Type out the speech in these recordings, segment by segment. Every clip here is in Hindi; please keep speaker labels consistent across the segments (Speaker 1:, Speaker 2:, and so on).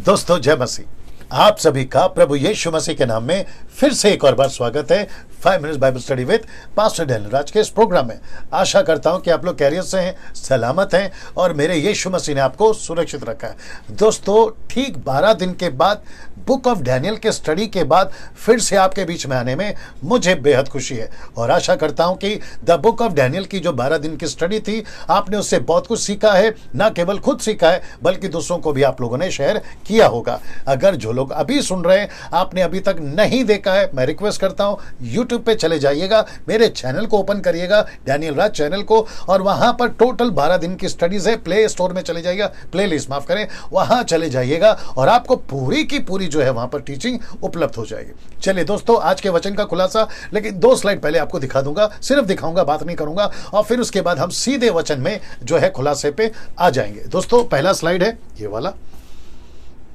Speaker 1: दोस्तों जय मसीह। आप सभी का प्रभु यीशु मसीह के नाम में फिर से एक और बार स्वागत है 5 minutes Bible study with pastor Daniel Raj के इस प्रोग्राम में। आशा करता हूं कि आप लोग कैरियर से हैं, सलामत हैं और मेरे यीशु मसीह ने आपको सुरक्षित रखा है। दोस्तों ठीक 12 दिन के बाद बुक ऑफ डैनियल के स्टडी के बाद फिर से आपके बीच में आने में मुझे बेहद खुशी है और आशा करता हूं कि द बुक ऑफ डैनियल की जो 12 दिन की स्टडी थी आपने उससे बहुत कुछ सीखा है। ना केवल खुद सीखा है बल्कि दूसरों को भी आप लोगों ने शेयर किया होगा। अगर जो लोग अभी सुन रहे हैं आपने अभी तक नहीं देखा है, मैं रिक्वेस्ट करता हूं यूट्यूब पे चले जाइएगा, मेरे चैनल को ओपन करिएगा, डैनियल राज चैनल को, और वहां पर टोटल 12 दिन की स्टडीज है। प्ले स्टोर में चले जाइएगा, प्ले लिस्ट माफ करें, वहां चले जाइएगा और आपको पूरी की पूरी जो है वहां पर टीचिंग उपलब्ध हो जाएगी। चलिए दोस्तों आज के वचन का खुलासा, लेकिन 2 स्लाइड पहले आपको दिखा दूंगा, सिर्फ दिखाऊंगा, बात नहीं करूंगा, और फिर उसके बाद हम सीधे वचन में जो है खुलासे पे आ जाएंगे। दोस्तों पहला स्लाइड है ये वाला,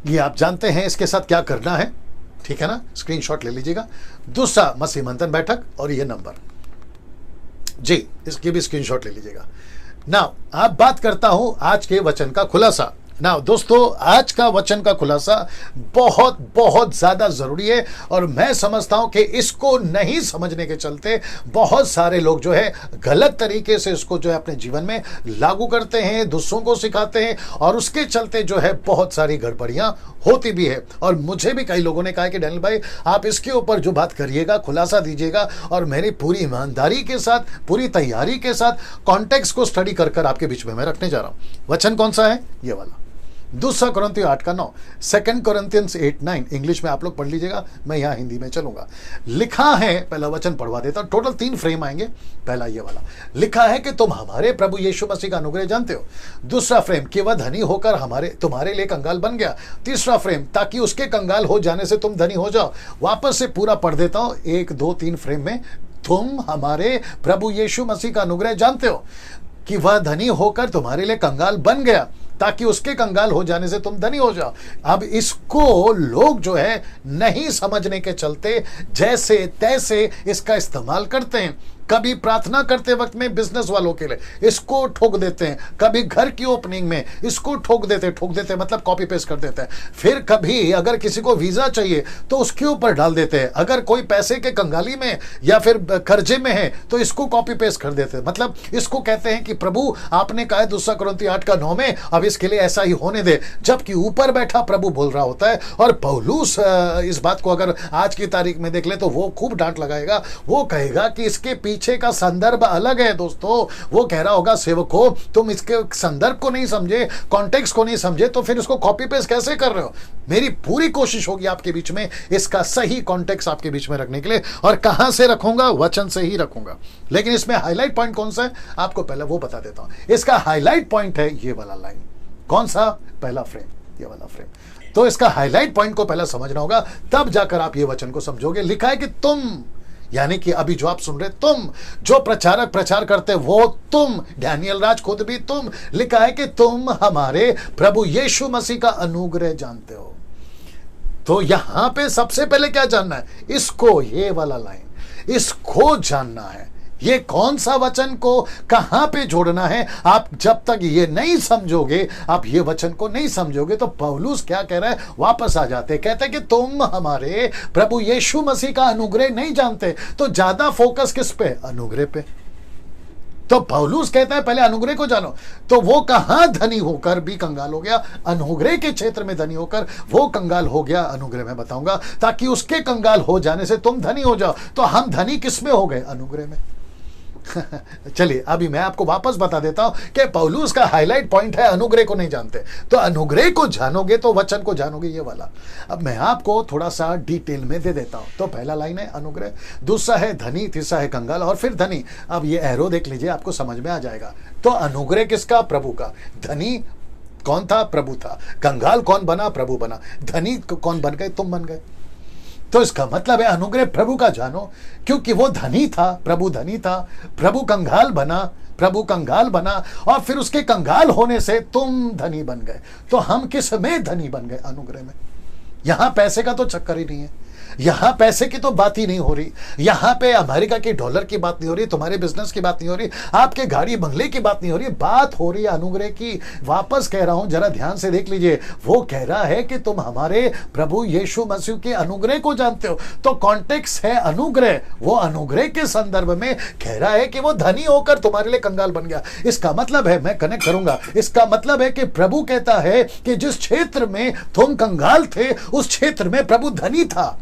Speaker 1: ये आप जानते हैं इसके साथ क्या करना है, ठीक है ना, स्क्रीनशॉट ले लीजिएगा। दूसरा मसीह मंथन बैठक और ये नंबर जी, इसकी भी स्क्रीनशॉट ले लीजिएगा। नाउ आप बात करता हूं आज के वचन का खुलासा। नाउ दोस्तों आज का वचन का खुलासा बहुत बहुत ज्यादा जरूरी है और मैं समझता हूं कि इसको नहीं समझने के चलते बहुत सारे लोग जो है गलत तरीके से इसको जो है अपने जीवन में लागू करते हैं, दूसरों को सिखाते हैं और उसके चलते जो है बहुत सारी गड़बड़ियां होती भी है। और मुझे भी कई लोगों ने कहा कि डैनियल भाई आप इसके ऊपर जो बात करिएगा, खुलासा दीजिएगा, और मेरी पूरी ईमानदारी के साथ, पूरी तैयारी के साथ कॉन्टेक्स्ट को स्टडी कर आपके बीच में मैं रखने जा रहा हूं। वचन कौन सा है? ये वाला, 2 कोरिन्थियों 8:9, 2 कोरिन्थियंस 8:9 इंग्लिश में आप लोग पढ़ लीजिएगा, मैं यहां हिंदी में चलूंगा। लिखा है, पहला वचन पढ़वा देता, टोटल 3 फ्रेम आएंगे। पहला ये वाला, लिखा है कि तुम हमारे प्रभु यीशु मसीह का अनुग्रह जानते हो। दूसरा फ्रेम, कि वह धनी होकर तुम्हारे लिए कंगाल बन गया। तीसरा फ्रेम, ताकि उसके कंगाल हो जाने से तुम धनी हो जाओ। वापस से पूरा पढ़ देता हूं, 1 2 3 फ्रेम में, तुम हमारे प्रभु यीशु मसीह का अनुग्रह जानते हो कि वह धनी होकर तुम्हारे लिए कंगाल बन गया, ताकि उसके कंगाल हो जाने से तुम धनी हो जाओ। अब इसको लोग जो है नहीं समझने के चलते जैसे तैसे इसका इस्तेमाल करते हैं। कभी प्रार्थना करते वक्त में बिजनेस वालों के लिए इसको ठोक देते हैं, कभी घर की ओपनिंग में इसको ठोक देते मतलब कॉपी पेस्ट कर देते हैं। फिर कभी अगर किसी को वीजा चाहिए तो उसके ऊपर डाल देते हैं। अगर कोई पैसे के कंगाली में या फिर कर्जे में है तो इसको कॉपी पेस्ट कर देते हैं। मतलब इसको कहते हैं कि प्रभु आपने कहा है 2 कोरिन्थियों 8:9 में, अब इसके लिए ऐसा ही होने दे, जबकि ऊपर बैठा प्रभु बोल रहा होता है। और पौलुस इस बात को अगर आज की तारीख में देख ले तो वो खूब डांट लगाएगा। वो कहेगा कि इसके पीछे का संदर्भ अलग है। दोस्तों वो कह रहा होगा, सेवको तुम इसके संदर्भ को नहीं समझे, कॉन्टेक्स्ट को नहीं समझे, तो फिर इसको कॉपी पेस्ट कैसे कर रहे हो। मेरी पूरी कोशिश होगी आपके बीच में इसका सही कॉन्टेक्स्ट आपके बीच में रखने के लिए, और कहां से रखूंगा? वचन से ही रखूंगा। लेकिन इसमें हाईलाइट पॉइंट कौन सा है आपको पहले वो बता देता हूं। इसका हाईलाइट पॉइंट है ये वाला लाइन। कौन सा? पहला फ्रेम, ये वाला फ्रेम। तो इसका हाईलाइट पॉइंट को पहले समझना होगा, तब जाकर आप ये वचन को समझोगे। लिखा है कि तुम, यानी कि अभी जो आप सुन रहे, तुम जो प्रचारक प्रचार करते वो तुम, डैनियल राज खुद भी तुम। लिखा है कि तुम हमारे प्रभु यीशु मसीह का अनुग्रह जानते हो। तो यहां पे सबसे पहले क्या जानना है? इसको, ये वाला लाइन, इसको जानना है। ये कौन सा वचन को कहां पे जोड़ना है, आप जब तक ये नहीं समझोगे, आप ये वचन को नहीं समझोगे, तो पौलुस क्या कह रहा है? वापस आ जाते, कहते कि तुम हमारे प्रभु यीशु मसीह का अनुग्रह नहीं जानते। तो ज्यादा फोकस किस पे? अनुग्रह पे। तो पौलुस कहता है पहले अनुग्रह को जानो। तो वो कहां धनी होकर भी कंगाल हो गया? अनुग्रह के क्षेत्र में धनी होकर वो कंगाल हो गया। अनुग्रह में बताऊंगा, ताकि उसके कंगाल हो जाने से तुम धनी हो जाओ। तो हम धनी किस में हो गए? अनुग्रह में। चलिए अभी मैं आपको वापस बता देता हूं कि पौलुस का हाईलाइट पॉइंट है अनुग्रह को नहीं जानते। तो अनुग्रह को जानोगे तो वचन को जानोगे, ये वाला। अब मैं आपको थोड़ा सा डिटेल में दे देता हूं। तो पहला लाइन है अनुग्रह, दूसरा है धनी, तीसरा है कंगाल और फिर धनी। अब ये एरो देख लीजिए, आपको समझ में आ जाएगा। तो अनुग्रह किसका? प्रभु का। धनी कौन था? प्रभु था। कंगाल कौन बना? प्रभु बना। धनी कौन बन गए? तुम बन गए। तो इसका मतलब है अनुग्रह प्रभु का जानो, क्योंकि वो धनी था, प्रभु धनी था, प्रभु कंगाल बना, प्रभु कंगाल बना, और फिर उसके कंगाल होने से तुम धनी बन गए। तो हम किस में धनी बन गए? अनुग्रह में। यहां पैसे का तो चक्कर ही नहीं है। यहां पैसे की तो बात ही नहीं हो रही, यहां पे अमेरिका के डॉलर की बात नहीं हो रही, तुम्हारे बिजनेस की बात नहीं हो रही, आपके गाड़ी बंगले की बात नहीं हो रही, बात हो रही है अनुग्रह की। वापस कह रहा हूं, जरा ध्यान से देख लीजिए, वो कह रहा है कि तुम हमारे प्रभु यीशु मसीह के अनुग्रह को जानते हो। तो कॉन्टेक्स्ट है अनुग्रह, वो अनुग्रह के संदर्भ में कह रहा है कि वो धनी होकर तुम्हारे लिए कंगाल बन गया। इसका मतलब है, मैं कनेक्ट करूंगा, इसका मतलब है कि प्रभु कहता है कि जिस क्षेत्र में तुम कंगाल थे उस क्षेत्र में प्रभु धनी था।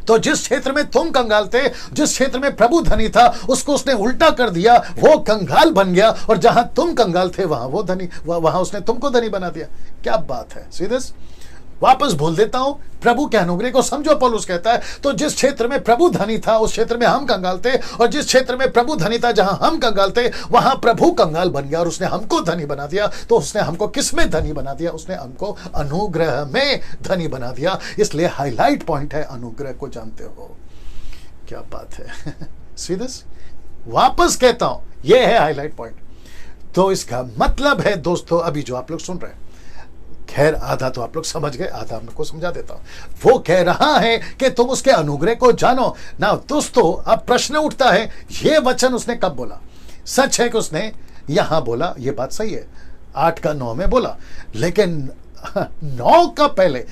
Speaker 1: तो जिस क्षेत्र में तुम कंगाल थे, जिस क्षेत्र में प्रभु धनी था, उसको उसने उल्टा कर दिया, वो कंगाल बन गया, और जहां तुम कंगाल थे वहां वो धनी, वहां उसने तुमको धनी बना दिया। क्या बात है। सीधे वापस बोल देता हूं, प्रभु के अनुग्रह को समझो। पौलुस कहता है, तो जिस क्षेत्र में प्रभु धनी था उस क्षेत्र में हम कंगाल थे, और जिस क्षेत्र में प्रभु धनी था जहां हम कंगाल थे वहां प्रभु कंगाल बन गया और उसने हमको धनी बना दिया। तो उसने हमको किस में धनी बना दिया? उसने हमको अनुग्रह में धनी बना दिया। इसलिए हाईलाइट पॉइंट है, अनुग्रह को जानते हो। क्या बात है। सीधे वापस कहता हूं, यह है हाईलाइट पॉइंट। तो इसका मतलब है दोस्तों, अभी जो आप लोग सुन रहे हैं, खैर आधा तो आप लोग समझ गए, आधा आपको समझा देता हूं। वो कह रहा है कि तुम उसके अनुग्रह को जानो ना। दोस्तों अब प्रश्न उठता है, ये वचन उसने कब बोला? सच है कि उसने यहां बोला, ये बात सही है, 8 का 9 में बोला, लेकिन 9 का पहले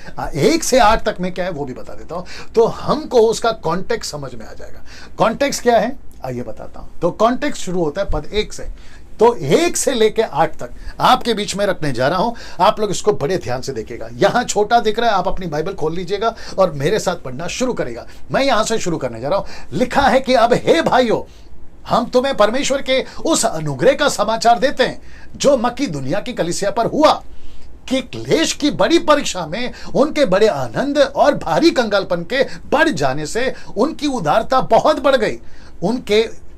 Speaker 1: 1 से 8 तक में क्या है वो भी बता देता हूं, तो हमको उसका कॉन्टेक्स्ट समझ में आ जाएगा। कॉन्टेक्स्ट क्या है आइए बताता हूं। तो कॉन्टेक्स्ट शुरू होता है पद 1 से, तो 1 से लेके 8 तक आपके बीच में रखने जा रहा हूं। आप लोग इसको बड़े ध्यान से देखिएगा। यहां छोटा दिख रहा है, आप अपनी बाइबल खोल लीजिएगा और मेरे साथ पढ़ना शुरू करेगा। मैं यहां से शुरू करने जा रहा हूं। लिखा है कि अब हे भाइयों, हम तुम्हें परमेश्वर के उस अनुग्रह का समाचार देते हैं जो मक्की दुनिया की कलीसिया पर हुआ, कि क्लेश की बड़ी परीक्षा में उनके बड़े आनंद और भारी कंगालपन के बढ़ जाने से उनकी उदारता बहुत बढ़ गई।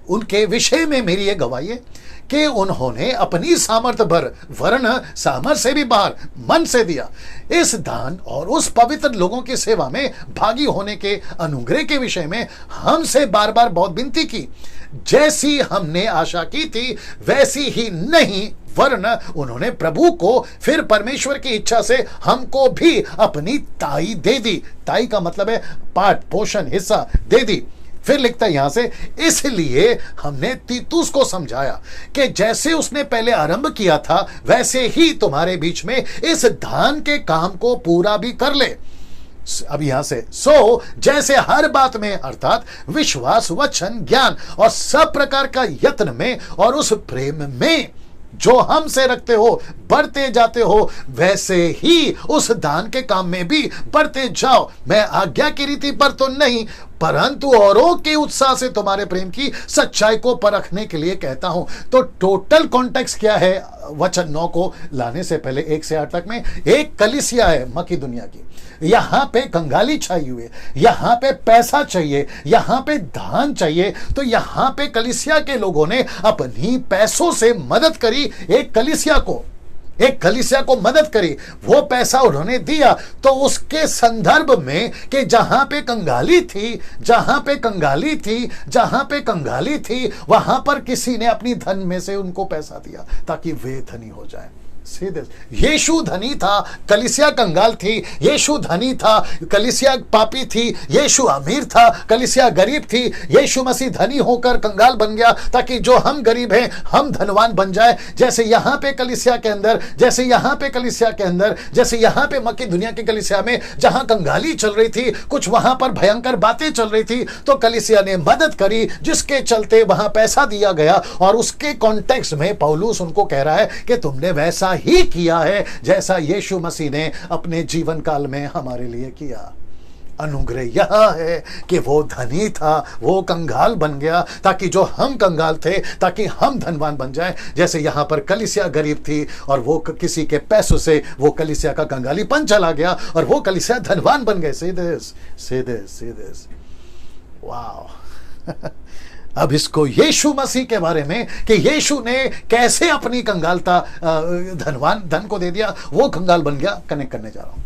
Speaker 1: उनके विषय में मेरी यह गवाही है कि उन्होंने अपनी सामर्थ्य भर, वरन सामर्थ्य से भी बाहर मन से दिया, इस दान और उस पवित्र लोगों की सेवा में भागी होने के अनुग्रह के विषय में हमसे बार बार बहुत विनती की। जैसी हमने आशा की थी वैसी ही नहीं, वरन उन्होंने प्रभु को फिर परमेश्वर की इच्छा से हमको भी अपनी ताई दे दी। ताई का मतलब है पाठ, पोषण, हिस्सा दे दी। फिर लिखता है यहां से, इसलिए हमने तीतुस को समझाया कि जैसे उसने पहले आरंभ किया था वैसे ही तुम्हारे बीच में इस दान के काम को पूरा भी कर ले। अब यहां से, सो जैसे हर बात में अर्थात विश्वास, वचन, ज्ञान और सब प्रकार का यत्न में और उस प्रेम में जो हमसे रखते हो बढ़ते जाते हो, वैसे ही उस दान के काम में भी बढ़ते जाओ। मैं आज्ञा की रीति पर तो नहीं, परंतु औरों के उत्साह से तुम्हारे प्रेम की सच्चाई को परखने के लिए कहता हूं। तो टोटल कॉन्टेक्स्ट क्या है वचन 9 को लाने से पहले 1 से 8 तक में? एक कलीसिया है मक्की दुनिया की, यहां पे कंगाली छाई हुई है, यहां पे पैसा चाहिए, यहां पे दान चाहिए। तो यहां पे कलीसिया के लोगों ने अपनी पैसों से मदद करी, एक कलीसिया को मदद करी, वो पैसा उन्होंने दिया। तो उसके संदर्भ में कि जहां पे कंगाली थी वहां पर किसी ने अपनी धन में से उनको पैसा दिया ताकि वे धनी हो जाए। सीधे यीशु धनी था, कलीसिया कंगाल थी। यीशु धनी था, कलीसिया पापी थी। यीशु अमीर था, कलीसिया गरीब थी। यीशु मसीह धनी होकर कंगाल बन गया ताकि जो हम गरीब हैं हम धनवान बन जाए। जैसे यहाँ पे कलीसिया के अंदर, जैसे यहाँ पे मक्की दुनिया की कलीसिया में जहां कंगाली चल रही थी, कुछ वहां पर भयंकर बातें चल रही थी, तो कलीसिया ने मदद करी, जिसके चलते वहां पैसा दिया गया। और उसके कॉन्टेक्स्ट में पौलुस उनको कह रहा है कि तुमने वैसा ही किया है जैसा यीशु मसीह ने अपने जीवन काल में हमारे लिए किया। अनुग्रह यह है कि वो धनी था, वो कंगाल बन गया ताकि जो हम कंगाल थे ताकि हम धनवान बन जाए। जैसे यहां पर कलीसिया गरीब थी और वो किसी के पैसों से वो कलीसिया का कंगालीपन चला गया और वो कलीसिया धनवान बन गए। सीधे वाह। अब इसको यीशु मसीह के बारे में कि यीशु ने कैसे अपनी कंगालता धन को दे दिया, वो कंगाल बन गया, कनेक्ट करने जा रहा हूं।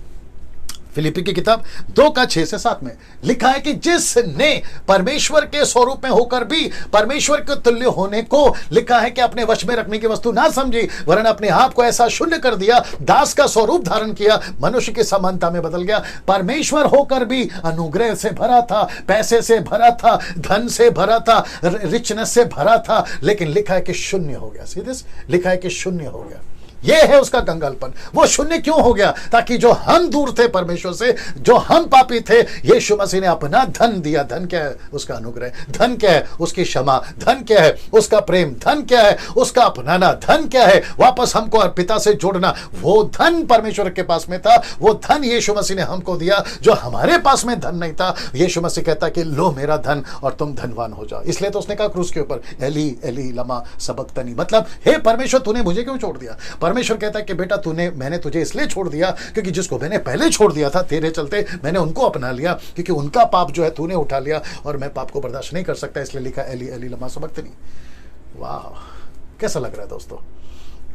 Speaker 1: फिलिपी की किताब 2:6-7 में लिखा है कि जिसने परमेश्वर के स्वरूप में होकर भी परमेश्वर के तुल्य होने को लिखा है कि अपने वश में रखने की वस्तु ना समझी, वरन अपने आप को ऐसा शून्य कर दिया, दास का स्वरूप धारण किया, मनुष्य की समानता में बदल गया। परमेश्वर होकर भी अनुग्रह से भरा था, पैसे से भरा था, धन से भरा था, रिचनेस से भरा था, लेकिन लिखा है कि शून्य हो गया। सीधे लिखा है कि शून्य हो गया। यह है उसका कंगालपन। वो शून्य क्यों हो गया? ताकि जो हम दूर थे परमेश्वर से, जो हम पापी थे, यीशु मसीह ने अपना धन दिया। धन क्या है? उसका अनुग्रह। धन क्या है? उसकी क्षमा। धन क्या है? उसका प्रेम। धन क्या है? उसका अपनाना। धन क्या है? वापस हमको और पिता से जोड़ना। वो धन परमेश्वर के पास में था, वो धन यीशु मसीह ने हमको दिया जो हमारे पास में धन नहीं था। यीशु मसीह कहता कि लो मेरा धन और तुम धनवान हो जाओ। इसलिए तो उसने कहा क्रूस के ऊपर, एली एली लमा सबक्तनी, मतलब हे परमेश्वर तूने मुझे क्यों छोड़ दिया? परमेश्वर कहता है कि बेटा मैंने तुझे इसलिए छोड़ दिया क्योंकि जिसको मैंने पहले छोड़ दिया था तेरे चलते मैंने उनको अपना लिया, क्योंकि उनका पाप जो है तूने उठा लिया और मैं पाप को बर्दाश्त नहीं कर सकता, इसलिए लिखा एली एली लमा सबक्तनी। वाह, कैसा लग रहा है दोस्तों?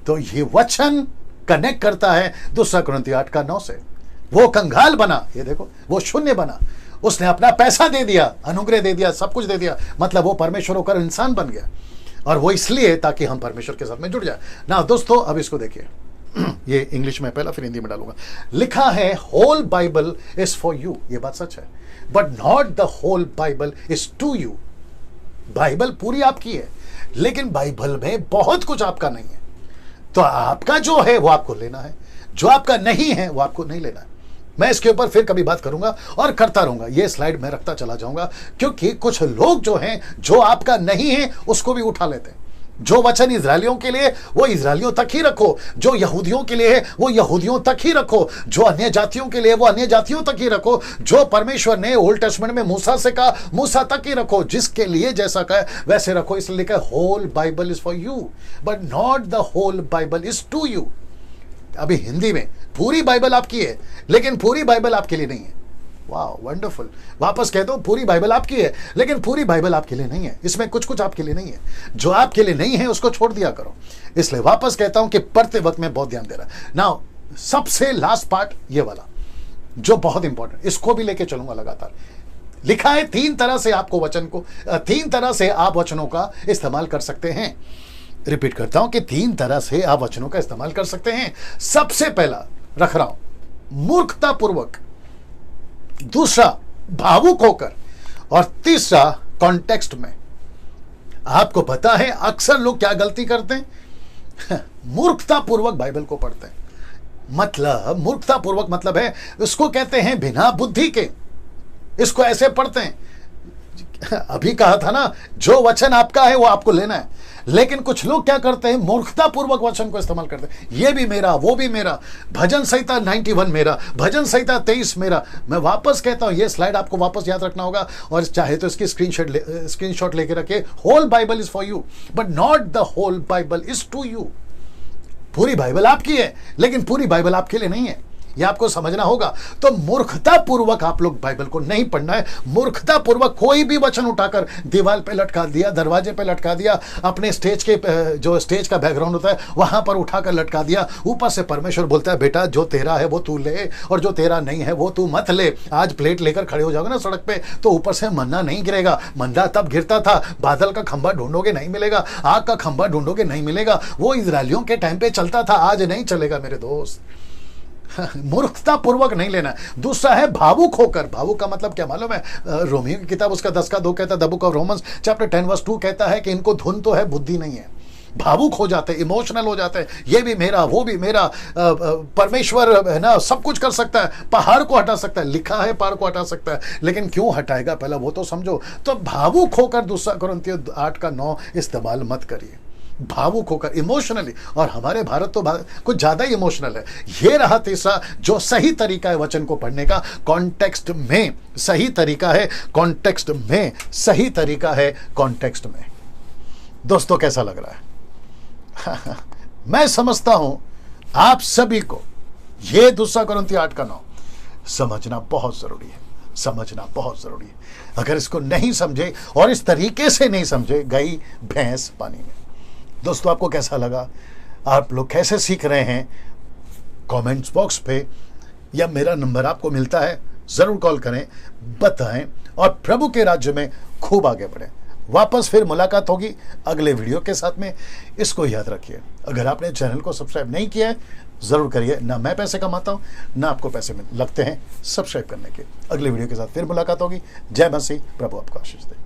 Speaker 1: तो ये वचन कनेक्ट करता है 2 कुरिन्थियों 8:9 से। वो कंगाल बना, ये देखो, वो शून्य बना, उसने अपना पैसा दे दिया, अनुग्रह दे दिया, सब कुछ दे दिया, मतलब वो परमेश्वर होकर इंसान बन गया। और वो इसलिए ताकि हम परमेश्वर के साथ में जुड़ जाए ना। दोस्तों अब इसको देखिए, ये इंग्लिश में पहला फिर हिंदी में डालूंगा। लिखा है whole Bible is for you. ये बात सच है, but not the whole Bible is to you. Bible पूरी आपकी है, लेकिन बाइबल में बहुत कुछ आपका नहीं है। तो आपका जो है वो आपको लेना है, जो आपका नहीं है वो आपको नहीं लेना है। मैं इसके ऊपर फिर कभी बात करूंगा और करता रहूंगा। ये स्लाइड मैं रखता चला जाऊंगा, क्योंकि कुछ लोग जो हैं, जो आपका नहीं है उसको भी उठा लेते हैं। जो वचन इजरायलियों के लिए वो इजरायलियों तक ही रखो, जो यहूदियों के लिए है वो यहूदियों तक ही रखो, जो अन्य जातियों के लिए वो अन्य जातियों तक ही रखो, जो परमेश्वर ने ओल्ड टेस्टमेंट में मूसा से कहा मूसा तक ही रखो, जिसके लिए जैसा कहा वैसे रखो। इसलिए लिखा है whole Bible is for you but not the whole Bible is to you. अभी हिंदी में पूरी बाइबल आपकी है, लेकिन पूरी बाइबल आपके लिए नहीं है। वाह, वंडरफुल। वापस कह दो, पूरी बाइबल आपकी है, लेकिन पूरी बाइबल आपके लिए नहीं है। इसमें कुछ कुछ आपके लिए नहीं है। जो आपके लिए नहीं है उसको छोड़ दिया करो। इसलिए वापस कहता हूं कि पढ़ते वक्त में बहुत ध्यान दे रहा है। नाउ सबसे लास्ट पार्ट ये वाला जो बहुत इंपॉर्टेंट, इसको भी लेके चलूंगा लगातार। लिखा है 3 तरह से आपको वचन को 3 तरह से आप वचनों का इस्तेमाल कर सकते हैं। रिपीट करता हूं कि 3 तरह से आप वचनों का इस्तेमाल कर सकते हैं। सबसे पहला रख रहा हूं मूर्खतापूर्वक, दूसरा भावुक होकर, और तीसरा कॉन्टेक्स्ट में। आपको पता है अक्सर लोग क्या गलती करते हैं? मूर्खतापूर्वक बाइबल को पढ़ते हैं। मतलब मूर्खतापूर्वक मतलब है, इसको कहते हैं बिना बुद्धि के, इसको ऐसे पढ़ते हैं। अभी कहा था ना, जो वचन आपका है वो आपको लेना है, लेकिन कुछ लोग क्या करते हैं? मूर्खतापूर्वक वचन को इस्तेमाल करते हैं। ये भी मेरा, वो भी मेरा, भजन संहिता 91 मेरा, भजन संहिता 23 मेरा। मैं वापस कहता हूं, ये स्लाइड आपको वापस याद रखना होगा, और चाहे तो इसकी स्क्रीनशॉट लेके रखे। Whole Bible is for you but not the whole Bible is to you. पूरी बाइबल आपकी है, लेकिन पूरी बाइबल आपके लिए नहीं है। यह आपको समझना होगा। तो मूर्खतापूर्वक आप लोग बाइबल को नहीं पढ़ना है। मूर्खतापूर्वक कोई भी वचन उठाकर दीवार पे लटका दिया, दरवाजे पे लटका दिया, अपने स्टेज के जो स्टेज का बैकग्राउंड होता है वहां पर उठाकर लटका दिया। ऊपर से परमेश्वर बोलता है बेटा जो तेरा है वो तू ले, और जो तेरा नहीं है वो तू मत ले। आज प्लेट लेकर खड़े हो जाओगे ना सड़क पे, तो ऊपर से मन्ना नहीं गिरेगा। मन्ना तब गिरता था, बादल का खंभा ढूंढोगे नहीं मिलेगा, आग का खंभा ढूंढोगे नहीं मिलेगा। वो इजरायलियों के टाइम पे चलता था, आज नहीं चलेगा मेरे दोस्त। मूर्खता पूर्वक नहीं लेना। दूसरा है भावुक होकर। भावुक का मतलब क्या मालूम है? रोमियो की किताब उसका 10:2 कहता है, the book of Romans chapter 10:2 कहता है कि इनको धुन तो है, बुद्धि नहीं है। भावुक हो जाते, इमोशनल हो जाते हैं। ये भी मेरा, वो भी मेरा। परमेश्वर है ना, सब कुछ कर सकता है, पहाड़ को हटा सकता है। लिखा है पहाड़ को हटा सकता है, लेकिन क्यों हटाएगा पहला वो तो समझो। तो भावुक होकर 2 कुरिन्थियों 8:9 इस्तेमाल मत करिए। भावुक होकर, इमोशनली। और हमारे भारत तो कुछ ज्यादा ही इमोशनल है। ये रहा तीसरा जो सही तरीका है वचन को पढ़ने का, कॉन्टेक्स्ट में सही तरीका है, कॉन्टेक्स्ट में सही तरीका है, कॉन्टेक्स्ट में। दोस्तों कैसा लग रहा है? मैं समझता हूं आप सभी को ये 2 कुरिन्थियों 8:9 समझना बहुत जरूरी है, समझना बहुत जरूरी है। अगर इसको नहीं समझे और इस तरीके से नहीं समझे, गई भैंस पानी में। दोस्तों आपको कैसा लगा? आप लोग कैसे सीख रहे हैं? कमेंट्स बॉक्स पे या मेरा नंबर आपको मिलता है, ज़रूर कॉल करें, बताएं और प्रभु के राज्य में खूब आगे बढ़ें। वापस फिर मुलाकात होगी अगले वीडियो के साथ में। इसको याद रखिए, अगर आपने चैनल को सब्सक्राइब नहीं किया है ज़रूर करिए। ना मैं पैसे कमाता हूँ, ना आपको पैसे लगते हैं सब्सक्राइब करने के। अगले वीडियो के साथ फिर मुलाकात होगी। जय मसीह, प्रभु आपको आशीष दे।